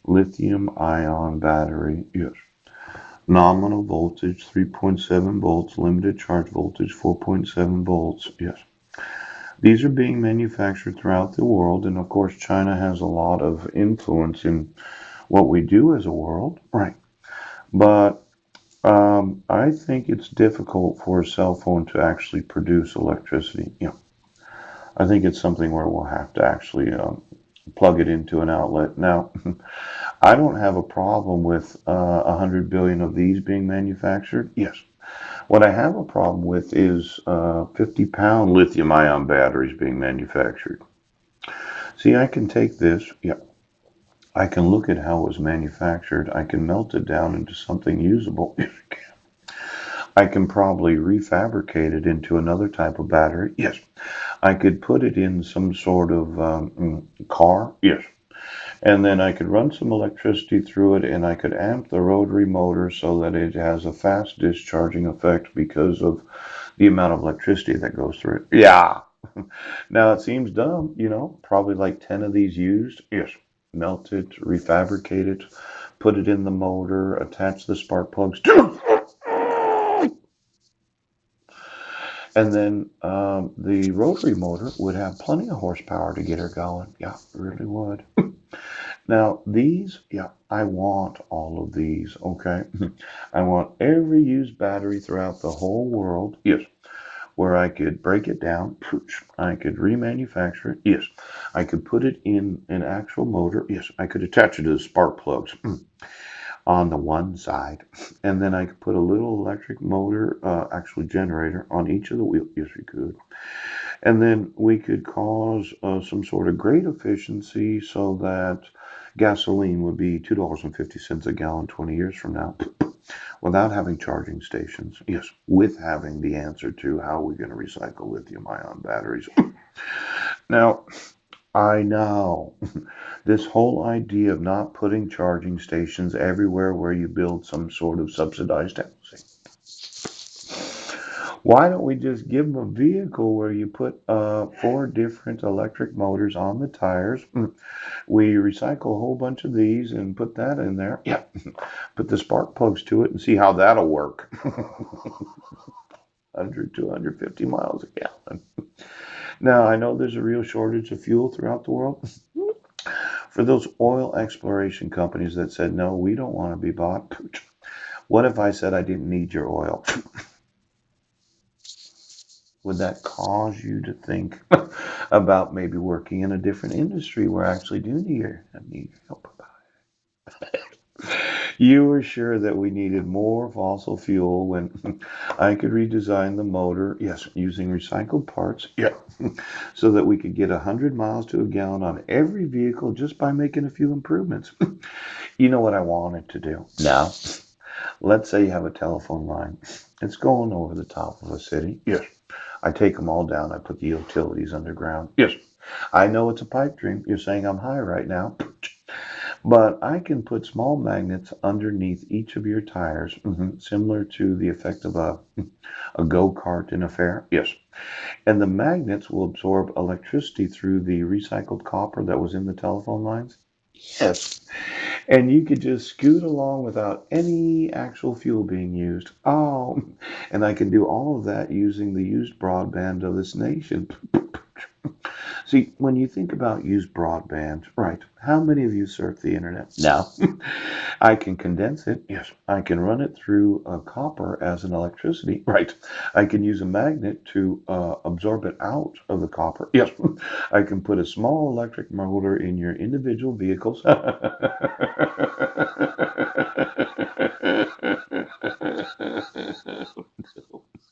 Lithium ion battery, yes. Nominal voltage 3.7 volts, limited charge voltage 4.7 volts, yes. These are being manufactured throughout the world, and of course, China has a lot of influence in what we do as a world, right? But I think it's difficult for a cell phone to actually produce electricity. I think it's something where we'll have to actually plug it into an outlet. Now, I don't have a problem with 100 billion of these being manufactured. Yes. What I have a problem with is 50-pound lithium ion batteries being manufactured. See, I can take this, yeah, I can look at how it was manufactured. I can melt it down into something usable. I can probably refabricate it into another type of battery. Yes. I could put it in some sort of car. Yes. And then I could run some electricity through it and I could amp the rotary motor so that it has a fast discharging effect because of the amount of electricity that goes through it. Yeah. Now it seems dumb, probably like 10 of these used. Yes. Melt it, refabricate it, put it in the motor, attach the spark plugs to and then the rotary motor would have plenty of horsepower to get her going. Yeah, it really would. Now, these, yeah, I want all of these, okay? I want every used battery throughout the whole world. Yes. Where I could break it down. I could remanufacture it. Yes. I could put it in an actual motor. Yes. I could attach it to the spark plugs on the one side. And then I could put a little electric motor, actually generator, on each of the wheels. Yes, we could. And then we could cause some sort of great efficiency so that gasoline would be $2.50 a gallon 20 years from now without having charging stations. Yes, with having the answer to how we're going to recycle lithium ion batteries. Now, I know this whole idea of not putting charging stations everywhere where you build some sort of subsidized housing. Why don't we just give them a vehicle where you put four different electric motors on the tires? We recycle a whole bunch of these and put that in there. Yeah, put the spark plugs to it and see how that'll work. 100 to 150 miles a gallon. Now, I know there's a real shortage of fuel throughout the world. For those oil exploration companies that said, no, we don't want to be bought, what if I said I didn't need your oil? Would that cause you to think about maybe working in a different industry where I actually do need your help? You were sure that we needed more fossil fuel when I could redesign the motor, yes, using recycled parts, yeah, so that we could get 100 miles to a gallon on every vehicle just by making a few improvements. You know what I wanted to do? Now, let's say you have a telephone line. It's going over the top of a city. Yes. I take them all down. I put the utilities underground. Yes. I know it's a pipe dream. You're saying I'm high right now. But I can put small magnets underneath each of your tires, similar to the effect of a go-kart in a fair. Yes. And the magnets will absorb electricity through the recycled copper that was in the telephone lines. Yes. And you could just scoot along without any actual fuel being used. Oh, and I can do all of that using the used broadband of this nation. See, when you think about used broadband, right, how many of you surf the internet? No. I can condense it. Yes. I can run it through copper as an electricity. Right. I can use a magnet to absorb it out of the copper. Yes. I can put a small electric motor in your individual vehicles.